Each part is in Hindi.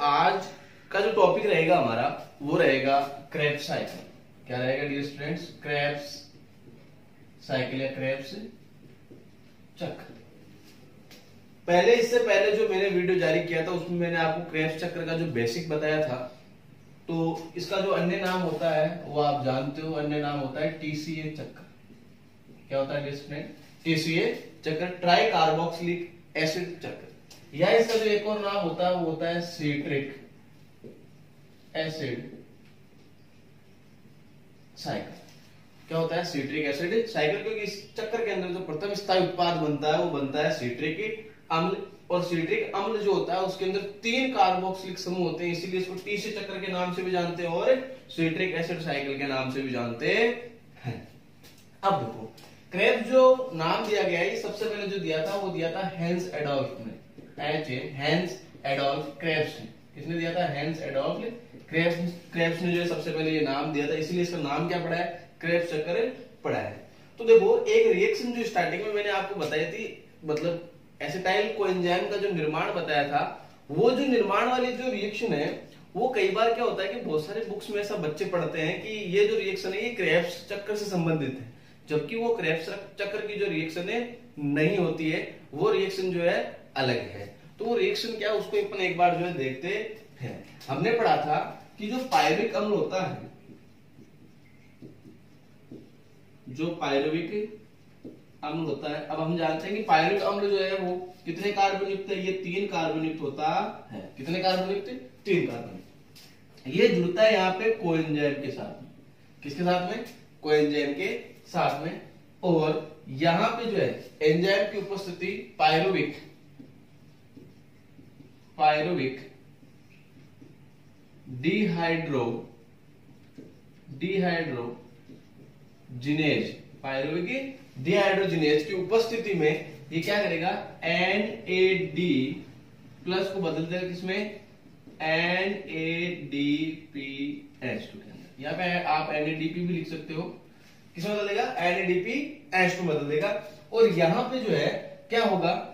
आज का जो टॉपिक रहेगा हमारा वो रहेगा क्रेब्स साइकिल। क्या रहेगा डियर स्टूडेंट्स? क्रेब्स साइकिल या क्रेब्स चक्र। इससे पहले जो मैंने वीडियो जारी किया था उसमें मैंने आपको क्रेब्स चक्र का जो बेसिक बताया था। तो इसका जो अन्य नाम होता है वो आप जानते हो, अन्य नाम होता है टीसीए चक्र। क्या होता है डियर स्टूडेंट? टीसीए चक्र, ट्राई कार्बोक्सिलिक एसिड चक्र। या इसका जो एक और नाम होता है वो होता है सिट्रिक एसिड साइकिल। क्या होता है? सिट्रिक एसिड साइकिल, क्योंकि इस चक्र के अंदर जो प्रथम स्थायी उत्पाद बनता है वो बनता है सिट्रिक अम्ल। और सिट्रिक अम्ल जो होता है उसके अंदर 3 कार्बोक्सिलिक समूह होते हैं, इसीलिए इसको टीसी चक्र के नाम से भी जानते हैं और सिट्रिक एसिड साइकिल के नाम से भी जानते हैं। अब देखो, क्रेब्स जो नाम दिया गया है, ये सबसे पहले जो दिया था वो दिया था हैंस एडोल्फ ने। हैंस एडोल्फ क्रेब्स ने। किसने दिया था? हैंस एडोल्फ क्रेब्स ने जो है सबसे पहले ये नाम दिया था, इसीलिए इसका नाम क्या पड़ा है? क्रेब्स चक्र पड़ा है। तो देखो, एक रिएक्शन जो स्टार्टिंग में मैंने आपको बताई थी, मतलब एसिटाइल कोएंजाइम का जो निर्माण बताया था, वो जो निर्माण वाली जो रिएक्शन है वो कई बार क्या होता है कि बहुत सारे बुक्स में ऐसा बच्चे पढ़ते हैं कि ये जो रिएक्शन है ये क्रेब्स चक्र से संबंधित है, जबकि वो क्रेब्स चक्र की जो रिएक्शन है नहीं होती है, वो रिएक्शन जो है अलग है। तो वो रिएक्शन क्या है उसको अपन एक बार जो है देखते हैं। हमने पढ़ा था कि जो पायरुविक अम्ल होता है, जो पायरुविक अम्ल होता है, अब हम जानते हैं कि पायरुविक अम्ल जो है वो कितने कार्बन युक्त है? ये 3 कार्बन युक्त होता है। कितने कार्बन युक्त? 3 कार्बन। ये जुड़ता है यहाँ पे कोएंजाइम के साथ में। किसके साथ में? कोएंजाइम के साथ में। और यहां पे जो है एंजाइम की उपस्थिति पायरुविक डिहाइड्रोजिनेज, पायरुविक डिहाइड्रोजिनेज की उपस्थिति में ये क्या करेगा? NAD+ को बदल देगा किसमें? NADPH2 के अंदर। यहाँ पे आप NADP भी लिख सकते हो। किसमें बदल देगा? NADPH2 बदल देगा। और यहाँ पे जो है क्या होगा?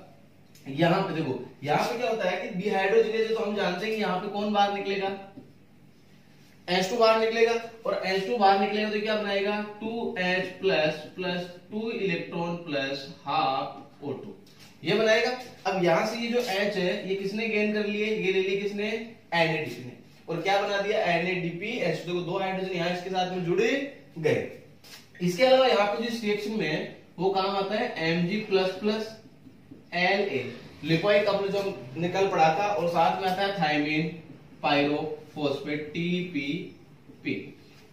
यहाँ पे देखो, यहाँ पे क्या होता है कि डिहाइड्रोजिनेज है, तो हम जानते हैं कि यहाँ पे कौन बाहर निकलेगा? H2 बाहर निकलेगा। और H2 बाहर निकलेगा तो क्या बनाएगा? 2H plus 2 electron plus half O2, ये बनाएगा। अब यहां से ये जो H है ये किसने गेन कर लिए? ये ले लिए किसने? NADP ने। और क्या बना दिया? NADPH। देखो, 2 हाइड्रोजन यहाँ इसके साथ में जुड़े गए। इसके अलावा यहाँ पे जिस रिएक्शन में वो काम आता है Mg++La, लिपोइक अम्ल जो निकल पड़ा था, और साथ में आता है थायमीन पायरोफॉस्फेट TPP।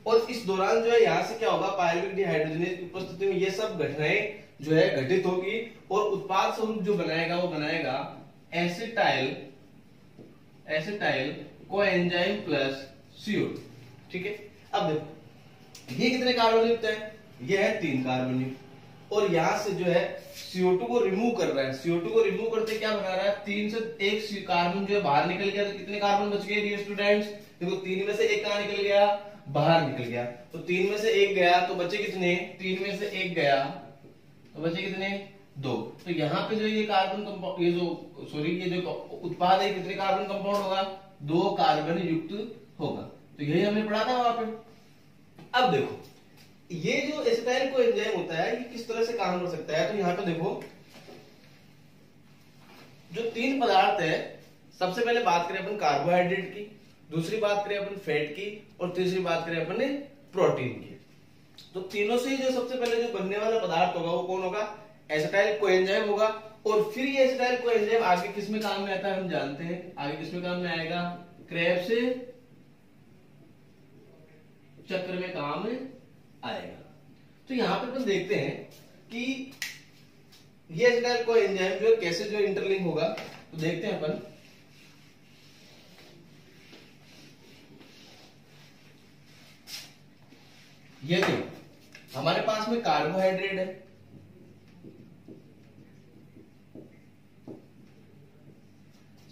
और इस दौरान जो है यहाँ से क्या होगा? पायरुविक डिहाइड्रोजिनेज की उपस्थिति में ये सब घटनाएं जो है घटित होगी और उत्पाद स्वरूप जो बनाएगा वो बनाएगा एसिटाइल कोएंजाइम प्लस CO2। ठीक है। अब देखो, ये कितने कार्बन युक्त है? ये है 3 कार्बन युक्त। और यहां से जो है CO2 को रिमूव कर रहा है। CO2 को रिमूव करते क्या बना रहा है? 3 से 1 कार्बन जो है बाहर निकल गया। तो कितने कार्बन बच गए डियर स्टूडेंट्स? देखो, 3 में से 1 कहां निकल गया? बाहर निकल गया। तो 3 में से 1 गया तो बचे कितने? 3 में से 1 गया तो बचे कितने? 2। तो यहाँ पे जो ये कार्बन कंपाउंड, ये जो उत्पाद है कितने कार्बन कंपाउंड होगा? 2 कार्बन युक्त होगा। तो यही हमने पढ़ा था वहां पे। अब देखो, ये जो एसिटाइल कोएंजाइम होता है ये किस तरह से काम कर सकता है? तो यहाँ पे देखो, जो 3 पदार्थ है, सबसे पहले बात करें अपन कार्बोहाइड्रेट की, दूसरी बात करें अपन फैट की, और तीसरी बात करें अपन प्रोटीन की। तो तीनों से जो सबसे पहले जो बनने वाला पदार्थ होगा वो कौन होगा? एसिटाइल कोएंजाइम होगा। और फिर ये एसिटाइल कोएंजाइम आगे किसमें काम में आता है हम जानते हैं। आगे किसमें काम में आएगा? क्रेब्स चक्र में काम आएगा। तो यहां पे अपन देखते हैं कि ये एसिटाइल कोएंजाइम जो कैसे जो इंटरलिंक होगा। तो देखते हैं अपन, ये देखो हमारे पास में कार्बोहाइड्रेट है,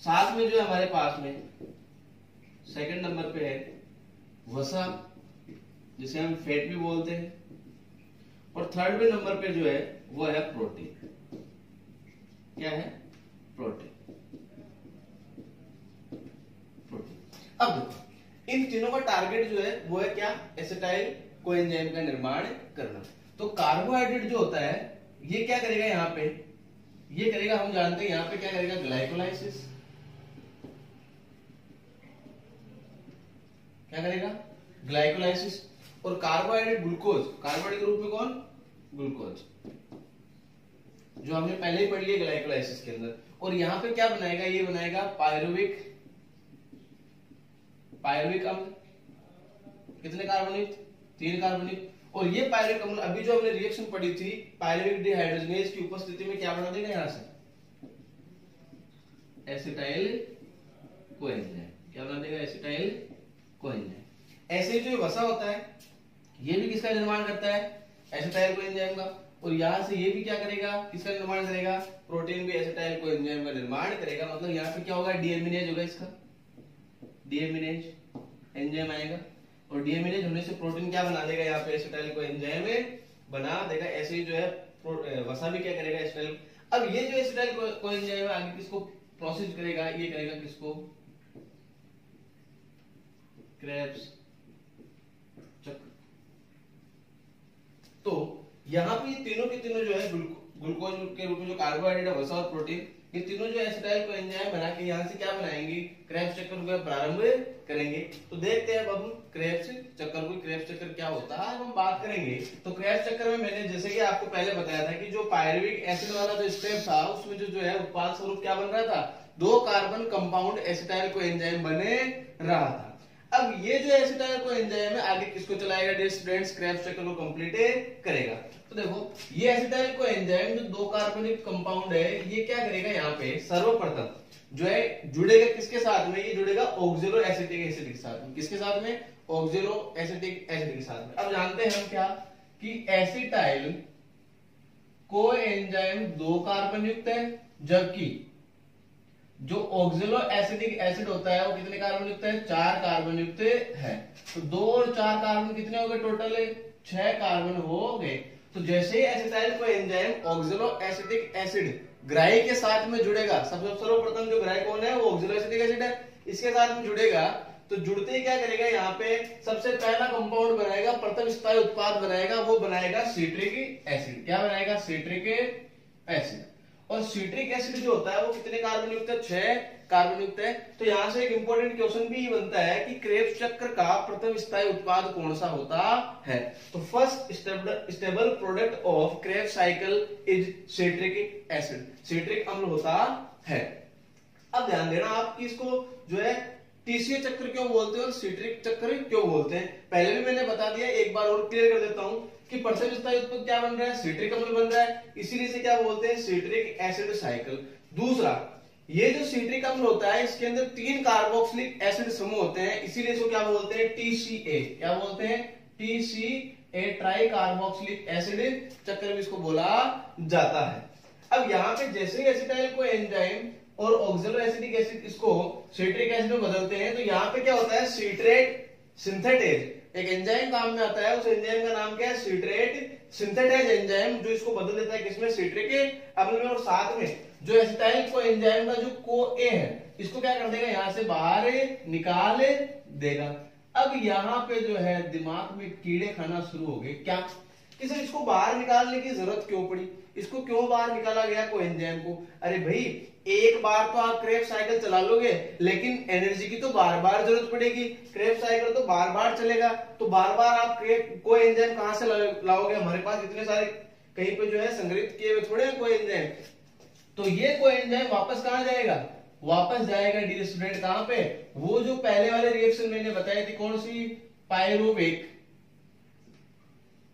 साथ में जो है हमारे पास में सेकंड नंबर पे है वसा, जिसे हम फैट भी बोलते हैं, और थर्ड पे नंबर पे जो है वो है प्रोटीन। क्या है? प्रोटीन। अब देखो इन तीनों का टारगेट जो है वो है क्या, एसिटाइल कोएंजाइम का निर्माण करना। तो कार्बोहाइड्रेट जो होता है ये क्या करेगा यहाँ पे, ये करेगा, हम जानते हैं यहाँ पे क्या करेगा, ग्लाइकोलाइसिस। क्या करेगा, ग्लाइकोलाइसिस। और कार्बोहाइड्रेट ग्लूकोज, कार्बोहाइड्रेट के रूप में कौन, ग्लूकोज, जो हमने पहले ही पढ़ लिया ग्लाइकोलाइसिस के अंदर। और यहाँ पे क्या बनाएगा, ये बनाएगा पायरुविक अम्ल। कितने कार्बनिक, 3 कार्बनिक। और ये पायरुविक अम्ल अभी जो हमने रिएक्शन पढ़ी थी पायरुविक डिहाइड्रोजनेज की उपस्थिति में क्या बना देगा, यहां से एसिटाइल कोएंजाइम। क्या बना देगा, एसिटाइल कोएंजाइम। ऐसे जो वसा होता है ये भी किसका निर्माण करता है, एसिटाइल कोएंजाइम का। और यहां से ये भी क्या करेगा, किसका निर्माण करेगा, प्रोटीन भी एसिटाइल कोएंजाइम का निर्माण करेगा। मतलब यहाँ पे क्या होगा, डीएमिनेज होगा, इसका डीएमिनेज एंजाइम आएगा। और डीएमिनेज होने से प्रोटीन क्या बना देगा, यहाँ पे एसिटाइल कोएंजाइम बना देगा। ऐसे ही जो है वसा भी क्या करेगा, एसिटाइल। अब ये जो एसिटाइल कोएंजाइम है आगे किसको प्रोसेस करेगा, ये करेगा किसको, क्रेब्स चक्र। तो यहाँ पे तीनों के तीनों जो है ग्लूकोज के रूप में जो कार्बोहाइड्रेट है, वसा और प्रोटीन, ये तीनों जो एसिटाइल कोएंजाइम बना के यहाँ से क्या बनाएंगे, क्रेब्स चक्र का प्रारंभ करेंगे। तो देखते हैं अब हम क्रेब्स चक्र को, क्रेब्स चक्र क्या होता है हम बात करेंगे। तो क्रेब्स चक्र में मैंने जैसे कि आपको पहले बताया था कि जो पायरुविक एसिड वाला जो स्टेप था उसमें जो है उत्पाद स्वरूप क्या बन रहा था, 2 कार्बन कंपाउंड एसिटाइल कोएंजाइम बने रहा था। अब ये जो एसिटाइल कोएंजाइम है आगे किसको चलाएगा, डियर स्टूडेंट्स, क्रेब्स चक्र को कंप्लीट करेगा। तो देखो ये एसिटाइल कोएंजाइम जो 2 कार्बनिक कंपाउंड है ये क्या करेगा, यहाँ पे सर्वप्रथम जो है जुड़ेगा किसके साथ में, ये जुड़ेगा ऑक्जेलो एसिटिक एसिड के साथ में। किसके साथ में, ऑक्जेलो एसिटिक एसिड के साथ में। अब जानते हैं हम क्या कि एसिटाइल कोएंजाइम 2 कार्बन युक्त है, जबकि जो ऑक्जेलो एसिटिक एसिड होता है वो कितने कार्बन युक्त है, 4 कार्बन युक्त है। तो 2 और 4 कार्बन कितने हो गए, टोटल 6 कार्बन हो गए। तो जैसे ही acetyl coenzyme oxaloacetic acid ग्राही के साथ में जुड़ेगा, सबसे सर्वप्रथम जो ग्राही कौन है, वो ऑक्जेलो एसिटिक एसिड है, इसके साथ में जुड़ेगा। तो जुड़ते ही क्या करेगा, यहाँ पे सबसे पहला कंपाउंड बनाएगा, प्रथम स्थायी उत्पाद बनाएगा, वो बनाएगा सिट्रिक एसिड। क्या बनाएगा, सिट्रिक एसिड। और सिट्रिक एसिड जो होता है वो कितने कार्बन युक्त है, 6 कार्बन युक्त है। तो यहां से एक इंपॉर्टेंट क्वेश्चन भी ये बनता है कि क्रेब्स चक्र का प्रथम स्थायी उत्पाद कौन सा होता है। तो first stable product of Krebs cycle is citric acid, citric अम्ल होता है। अब ध्यान देना आप कि इसको जो है टीसीए चक्र क्यों बोलते हैं और सिट्रिक चक्र क्यों बोलते हैं, पहले भी मैंने बता दिया, एक बार और क्लियर कर देता हूं कि प्रथम स्थायी उत्पाद क्या बन रहा है, सिट्रिक अम्ल बन रहा है, इसीलिए से क्या बोलते हैं, सिट्रिक एसिड साइकिल। दूसरा, ये जो सिट्रिक अम्ल होता है इसके अंदर 3 कार्बोक्सिलिक एसिड समूह होते हैं, इसीलिए इसको क्या बोलते हैं, टीसीए। क्या बोलते हैं, टीसीए, ट्राई कार्बोक्सिलिक एसिड चक्र भी इसको बोला जाता है। अब यहाँ पे जैसे ही एसिटाइल कोएंजाइम और ऑक्जेलो एसिटिक एसिड इसको सिट्रिक एसिड में बदलते हैं तो यहाँ पे क्या होता है, सिट्रेट सिंथेटेज एक एंजाइम काम में आता है, उस एंजाइम का नाम क्या है, सिट्रेट सिंथेटेज एंजाइम, जो इसको बदल देता है किसमें, सिट्रिक अम्ल में। और साथ में जो एसिटाइल कोएंजाइम का जो को ए है इसको क्या कर देगा, यहां से बाहर निकाल देगा। अब यहाँ पे जो है दिमाग में कीड़े खाना शुरू हो गए, क्या कि सर इसको बाहर निकालने की जरूरत क्यों पड़ी, इसको क्यों बाहर निकाला गया कोएंजाइम को। अरे भाई एक बार तो आप क्रेब्स साइकिल चला लोगे, लेकिन एनर्जी की तो बार बार जरूरत पड़ेगी, क्रेब्स साइकिल तो बार बार चलेगा, तो बार बार आप कोएंजाइम कहां से लाओगे, हमारे पास इतने सारे कहीं पे जो है संग्रहित किए हुए थोड़े कोएंजाइम। तो ये कोएंजाइम वापस कहां जाएगा, वापस जाएगा डियर स्टूडेंट कहां पे, वो जो पहले वाले रिएक्शन मैंने बताई थी, कौन सी, पायरुविक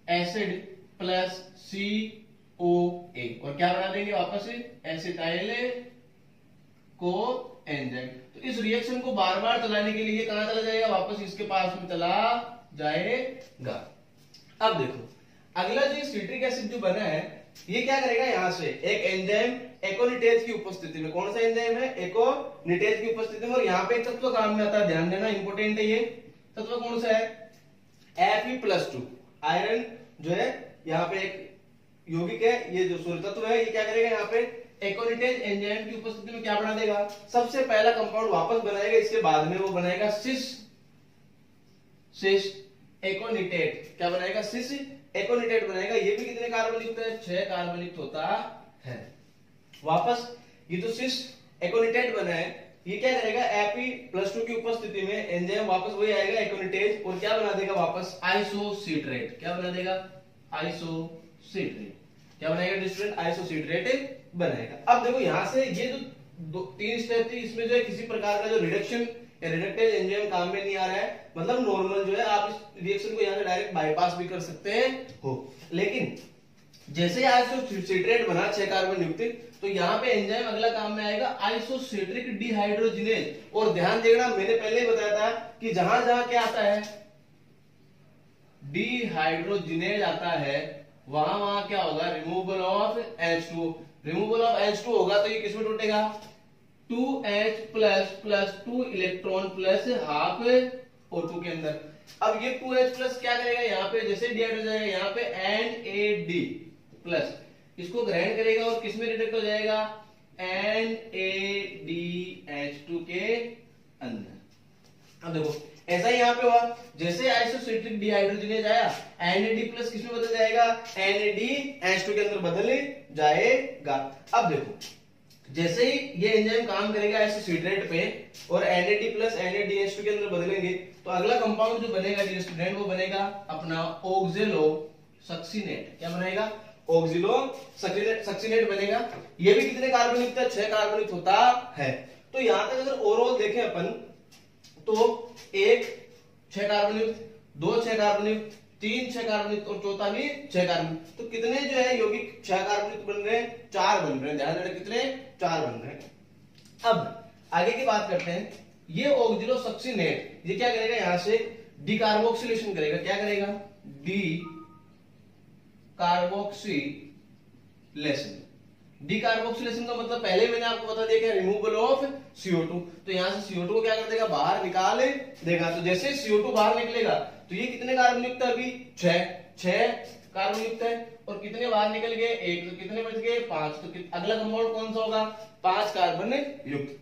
एसिड प्लस COA, और क्या बना देंगे वापस एसिटाइल कोएंजाइम। तो इस रिएक्शन को बार बार चलाने के लिए कहां चला जाएगा, वापस इसके पास में चला जाएगा। अब देखो अगला जो सिट्रिक एसिड जो बना है ये क्या करेगा, यहां से एक एंजाइम एकोनिटेज की उपस्थिति में, कौन सा एंजाइम है, एकोनिटेज की उपस्थिति में, और यहाँ पे एक तत्व काम में आता है, ध्यान देना इंपोर्टेंट है ये तत्व, कौन सा है, Fe+2 आयरन जो है यहाँ पे एक यौगिक है, ये जो सूर्य तत्व है ये क्या करेगा, यहाँ पे एकोनिटेज एंजाइम की उपस्थिति में क्या बना देगा, सबसे पहला कंपाउंड वापस बनाएगा, इसके बाद में वो बनाएगा सिस एकोनिटेट। क्या बनाएगा, सिस एकोनिटेट बनाएगा। ये भी कितने कार्बन युक्त है, 6 कार्बन युक्त होता है। वापस ये तो सिस एकोनिटेट बना है, ये क्या करेगा, Fe+2 की उपस्थिति में एंजाइम वापस वही आएगा एकोनिटेज, और क्या बना देगा वापस, आइसोसिट्रेट। क्या बना देगा, आइसोसिट्रेट। क्या बनाएगा स्टूडेंट, आइसोसिट्रेट बनाएगा। अब देखो यहां से ये जो 3 स्टेप थी, इसमें जो है किसी प्रकार का जो रिडक्शन या रिडक्टेज एंजाइम काम में नहीं आ रहा है, मतलब नॉर्मल जो है आप इस रिएक्शन को यहां से डायरेक्ट बाईपास भी कर सकते हो। लेकिन जैसे आइसोसिट्रेट बना 6 कार्बन युक्त, तो यहाँ पे एंजाइम अगला काम में आएगा आइसोसिट्रिक डिहाइड्रोजिनेज। और ध्यान देना, मैंने पहले ही बताया था कि जहां जहां क्या आता है, डिहाइड्रोजिनेज आता है, वहां वहां क्या होगा, removal of H2। Removal of H2 होगा तो ये किसमें टूटेगा, 2H+ 2 electron plus half O2 के अंदर। अब ये 2H+ क्या करेगा, यहाँ पे जैसे डिहाइड हो जाएगा, यहाँ पे NAD+ इसको ग्रहण करेगा और किसमें रिडक्ट हो जाएगा, NADH2 के अंदर। अब देखो ऐसा ही यहाँ पे हुआ, जैसे आइसोसिट्रिक डिहाइड्रोजिनेज आया, NAD+ किसमें बदल जाएगा, NADH2 के अंदर बदल जाएगा। अब देखो जैसे ही ये एंजाइम काम करेगा आइसोसिट्रेट पे और NAD+ NADH2 के अंदर बदलेंगे, तो अगला कंपाउंड जो बनेगा डियर स्टूडेंट, वो बनेगा अपना ऑक्जेलोसक्सिनेट। क्या बनेगा, ऑक्जेलोसक्सिनेट बनेगा। ये भी कितने कार्बन युक्त है, 6 कार्बन युक्त होता है। तो यहां तक अगर ओवरऑल देखें अपन, तो 1 6 कार्बन युक्त, 2 6 कार्बन युक्त, 3 6 कार्बन युक्त और चौथा भी 6 कार्बन। तो कितने जो है यौगिक 6 कार्बन युक्त बन रहे हैं, 4 बन रहे हैं। ध्यान देना कितने, 4 बन रहे हैं। अब आगे की बात करते हैं, ये ऑक्जेलोसक्सिनेट ये क्या करेगा, यहां से डीकार्बोक्सिलेशन करेगा। क्या करेगा, डीकार्बोक्सिलेशन। डीकार्बोक्सिलेशन का मतलब पहले मैंने आपको बता दिया, रिमूवल ऑफ CO2। तो यहां से CO2 को क्या कर देगा, बाहर निकाल देगा। तो जैसे CO2 बाहर निकलेगा, तो ये कितने कार्बन युक्त है, अभी 6 कार्बन युक्त है, और कितने बाहर निकल गए, 1। तो कितने बच गए, 5। तो अगला कंपाउंड कौन सा होगा, 5 कार्बन युक्त।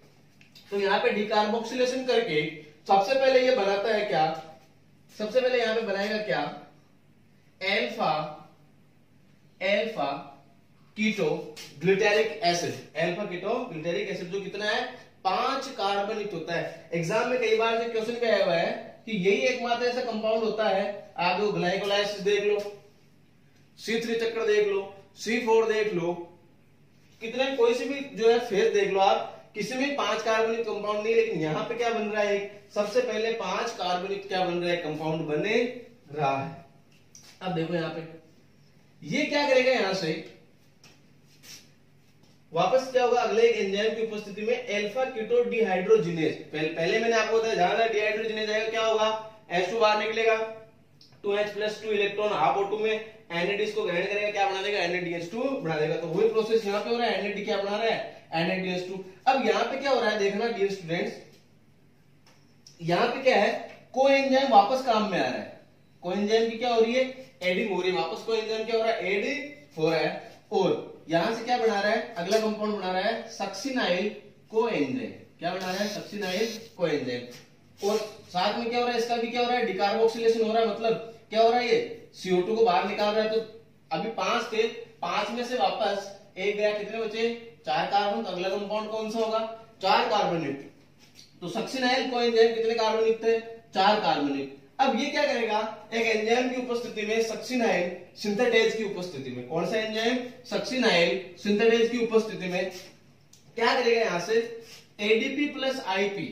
तो यहाँ पे डीकार्बोक्सिलेशन करके सबसे पहले ये बनाता है क्या, सबसे पहले यहाँ पे बनाएगा क्या, alpha keto glutaric acid. Alpha keto glutaric acid जो कितना है, 5 कार्बन युक्त होता है। एग्जाम में कई बार क्वेश्चन पे आया हुआ है कि यही एकमात्र ऐसा कंपाउंड होता है। आप जो ग्लाइकोलाइसिस देख लो, C3 चक्र देख लो, C4 देख लो, कितने कोई से भी जो है फेज देख लो आप, किसी में 5 कार्बन युक्त कंपाउंड नहीं। लेकिन यहाँ पे क्या बन रहा है, सबसे पहले 5 कार्बन युक्त क्या बन रहा है, कंपाउंड बने रहा है। अब देखो यहाँ पे ये क्या करेगा, यहां से वापस क्या होगा, अगले एंजाइम की उपस्थिति में अल्फा कीटो डिहाइड्रोजिनेज। पहले मैंने आपको बताया, जहां डिहाइड्रोजिनेज आएगा क्या होगा, H2 बाहर निकलेगा, 2H+ 2 इलेक्ट्रॉन हाफ O2 में NAD को ग्रहण करेगा, क्या बना देगा, NADH2 बना देगा। तो वही प्रोसेस यहाँ पे हो रहा है, NAD क्या बना रहा है, NADH2। अब यहाँ पे क्या हो रहा है, देखना डियर स्टूडेंट्स, यहाँ पे क्या है, कोएंजाइम वापस काम में आ रहा है। कोएंजाइम की क्या हो रही है, एडिंग हो रही है। वापस कोएंजाइम क्या हो रहा है, एड हो रहा है। और यहां से क्या बना रहा है, अगला कंपाउंड बना रहा है सक्सिनाइल कोएंजाइम। क्या बना रहा है, सक्सिनाइल कोएंजाइम। और साथ में क्या हो रहा है, इसका भी क्या हो रहा है, डीकार्बोक्सिलेशन हो रहा है। मतलब क्या हो रहा है, ये CO2 को बाहर निकाल रहा है। तो अभी 5 थे, 5 में से वापस 1 गया, कितने बचे, 4 कार्बन। तो अगला कंपाउंड कौन सा होगा, 4 कार्बन युक्त। तो सक्सिनाइल कोएंजाइम कितने कार्बन युक्त है, 4 कार्बन युक्त। अब ये क्या करेगा, एक एंजाइम की उपस्थिति में, सक्सिनाइल सिंथेटेज की उपस्थिति में, कौन सा एंजाइम, सक्सिनाइल सिंथेटेज की उपस्थिति में क्या करेगा, यहां से ADP + IP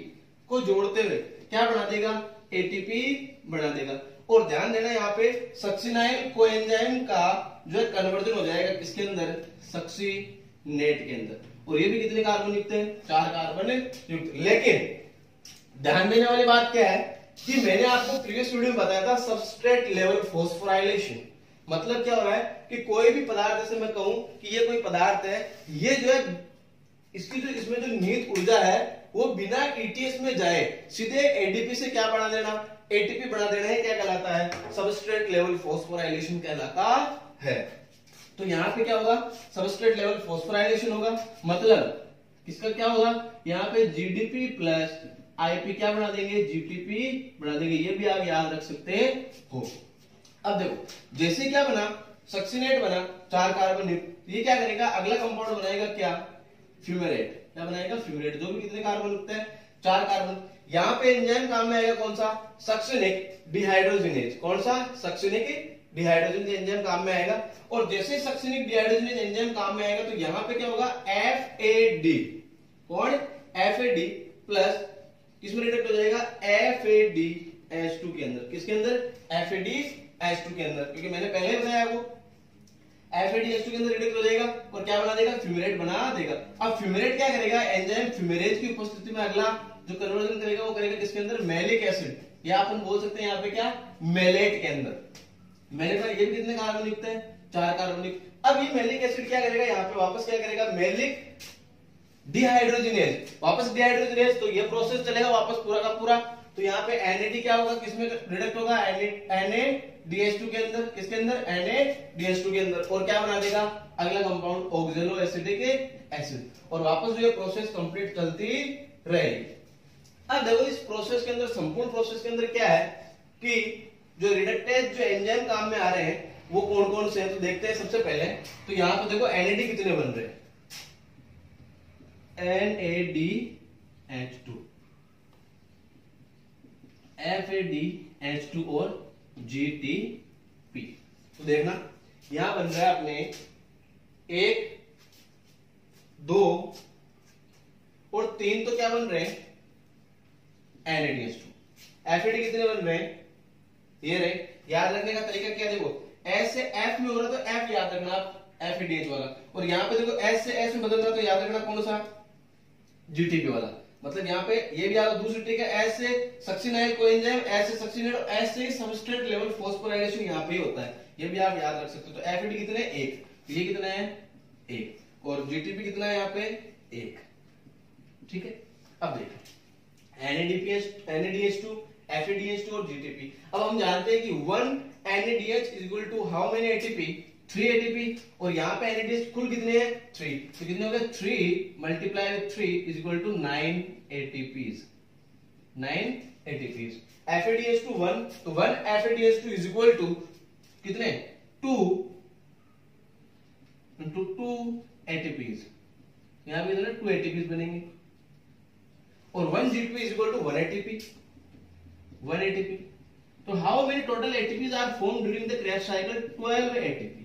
को जोड़ते हुए क्या बना देगा, ATP बना देगा। और ध्यान देना यहाँ पे सक्सिनाइल कोएंजाइम का जो है कन्वर्जन हो जाएगा किसके अंदर, सक्सिनेट के अंदर। और ये भी कितने कार्बन युक्त है, 4 कार्बन युक्त। लेकिन ध्यान देने वाली बात क्या है कि मैंने आपको प्रीवियस वीडियो में बताया था सबस्ट्रेट लेवल फॉस्फोराइलेशन। मतलब क्या हो रहा है कि कोई भी पदार्थ, जैसे मैं कहूं कि ये कोई पदार्थ है, ये जो है इसकी जो इसमें जो निहित ऊर्जा है वो बिना ETS में जाए सीधे ADP से क्या बना देना, ATP बना देना है। क्या कहलाता है, सबस्ट्रेट लेवल फॉस्फोराइलेशन कहलाता है। तो यहाँ पे क्या होगा, सबस्ट्रेट लेवल फॉस्फोराइलेशन होगा, मतलब किसका क्या होगा, यहाँ पे जीडीपी प्लस आईपी क्या बना देंगे, जीटीपी बना देंगे। ये भी आप याद रख सकते हो। अब देखो जैसे क्या बना, सक्सिनेट बना 4 कार्बन, ये क्या करेगा, अगला कंपाउंड बनाएगा क्या, फ्यूमेरेट। क्या बनाएगा, फ्यूमेरेट, जो भी कितने कार्बन लगते हैं, 4 कार्बन। यहाँ पे एंजाइम काम में आएगा कौन सा, सक्सिनिक डिहाइड्रोजिनेज। कौन सा, सक्सिनिक डिहाइड्रोजन एंजाइम काम में आएगा। और जैसे सक्सिनिक डिहाइड्रोजिनेज एंजाइम काम में आएगा तो यहाँ पे क्या होगा, FAD। कौन, FAD प्लस किसमें रिडक्ट हो जाएगा, FADH2 के अंदर। किसके अंदर, FADH2 के अंदर, क्योंकि मैंने पहले बताया वो FADH2 के अंदर रिडक्ट हो जाएगा और क्या बना देगा, फ्यूमेरेट बना देगा। अब फ्यूमेरेट क्या करेगा, एंजाइम फ्यूमेरेज की उपस्थिति में अगला जो कन्वर्जन करेगा वो करेगा किसके अंदर, मैलिक एसिड, या अपन बोल सकते हैं यहाँ पे क्या, मेलेट के अंदर। मैलेट में ये भी कितने कार्बन युक्त है, 4 कार्बन युक्त। अब ये मैलिक एसिड क्या करेगा, यहाँ पे वापस क्या करेगा, मैलिक डिहाइड्रोजिनेज, वापस डिहाइड्रोजिनेज, तो ये प्रोसेस चलेगा वापस पूरा का पूरा। तो यहाँ पे NAD क्या होगा, किसमें रिडक्ट होगा, NADH2 के अंदर। किसके अंदर, NADH2 के अंदर। और क्या बना देगा, अगला कंपाउंड ऑक्सैलो एसिटिक एसिड। और वापस जो ये प्रोसेस कंप्लीट चलती रहेगी। अब देखो इस प्रोसेस के अंदर, संपूर्ण प्रोसेस के अंदर क्या है कि जो रिडक्टेज जो एंजाइम काम में आ रहे हैं वो कौन कौन से हैं, तो देखते हैं। सबसे पहले तो यहाँ पे देखो NAD कितने बन रहे हैं, NADH2, FADH2 और GTP। तो देखना यहां बन रहा है अपने 1 2 और 3, तो क्या बन रहे हैं, NADH2। FAD कितने बन रहे हैं, ये रहे। याद रखने का तरीका क्या, देखो S से F में हो रहा तो F याद रखना आप, FADH वाला। और यहाँ पे देखो S से S में बदल रहा तो याद रखना कौन सा, GTP वाला। मतलब यहाँ पे ये भी याद, दूसरी ट्रिक है, S से सक्सिनाइल कोएंजाइम, S से सक्सिनेट और S से सबस्ट्रेट लेवल फॉस्फोराइलेशन यहाँ पे ही होता है। ये भी आप याद रख सकते हो। तो FAD कितने, 1, ये कितना है, 1, और GTP कितना है यहाँ पे, 1। ठीक है। अब देखो NADH2, FADH2 और GTP। अब हम जानते हैं कि 1 NADH is equal to how many ATP, 3 ATP। और यहाँ पे NADH कुल कितने हैं, 3। तो कितने हो गए, 3 multiply with 3 is equal to 9 ATPs, 9 ATPs। FADH2 1, तो 1 FADH2 is equal to कितने, 2 into 2 ATPs। यहाँ पे कितने, 2 ATPs बनेंगे। और 1 GTP is equal to 1 ATP, 1 ATP। तो how many total ATPs are formed during the Krebs cycle, 12 ATP।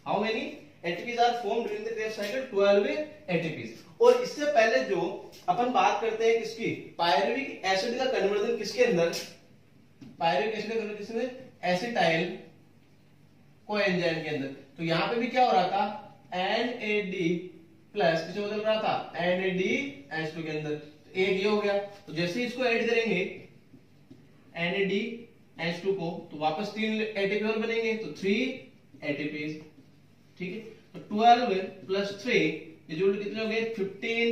How many ATPs are formed during the Krebs cycle, 12 ATPs। और इससे पहले जो अपन बात करते हैं किसकी, पायरुविक एसिड का कन्वर्जन किसके अंदर, पायरुविक एसिड का कन्वर्जन किसमें, एसिटाइल कोएंजाइम के अंदर। तो यहाँ पे भी क्या हो रहा था, NAD प्लस किसमें बदल रहा था, NADH2 के अंदर। तो एक ये हो गया, तो जैसे ही इसको ऐड करेंगे NADH2 को, तो वापस 3 ATP और बनेंगे, तो 3 ATPs। ठीक है। तो 12 प्लस 3 इक्वल टू कितने हो गए, 15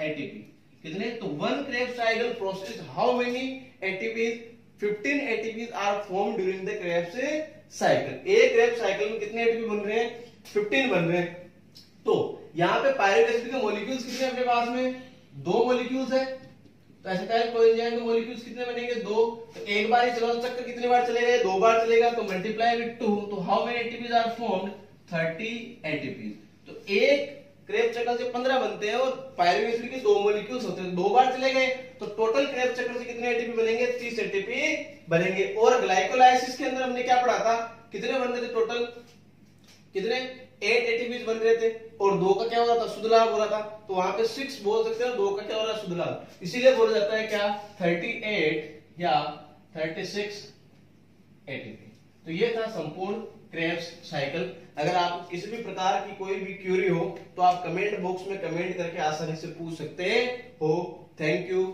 ATP। कितने, तो 1 Krebs cycle process how many ATPs, 15 ATPs are formed during the Krebs cycle। एक Krebs cycle में कितने ATP बन रहे हैं, 15 बन रहे हैं। तो यहाँ पे पायरुविक एसिड के मॉलिक्यूल्स कितने अपने पास में, 2 मॉलिक्यूल्स है। तो एसिटाइल कोएंजाइम के मॉलिक्यूल्स कितने बनेंगे, 2। तो एक बार ही चला तो चक्कर कितने बार चलेगा, 2 बार चलेगा। तो मल्टीप्लाई विद 2, तो how many ATPs are formed, 30 ATPs. तो एक क्रेब चक्कर से 15 बनते हैं और पायरुविक एसिड के 2 मॉलिक्यूल्स होते हैं, 2 बार चले गए तो टोटल क्रेब चक्कर से कितने एटीपी बनेंगे, 30 एटीपी बनेंगे। और ग्लाइकोलाइसिस के अंदर हमने क्या पढ़ा था, कितने बन रहे थे टोटल, कितने 8 एटीपीज बन रहे थे और 2 का क्या हो रहा था, शुद्ध लाभ हो रहा था। तो वहां पे 6 बोल सकते हैं, 2 का क्या हो रहा है, शुद्ध लाभ। इसीलिए बोला जाता है क्या, 38 या 36 एटीपी। तो ये था संपूर्ण क्रेब्स साइकिल। अगर आप किसी भी प्रकार की कोई भी क्यूरी हो तो आप कमेंट बॉक्स में कमेंट करके आसानी से पूछ सकते हो। Thank you.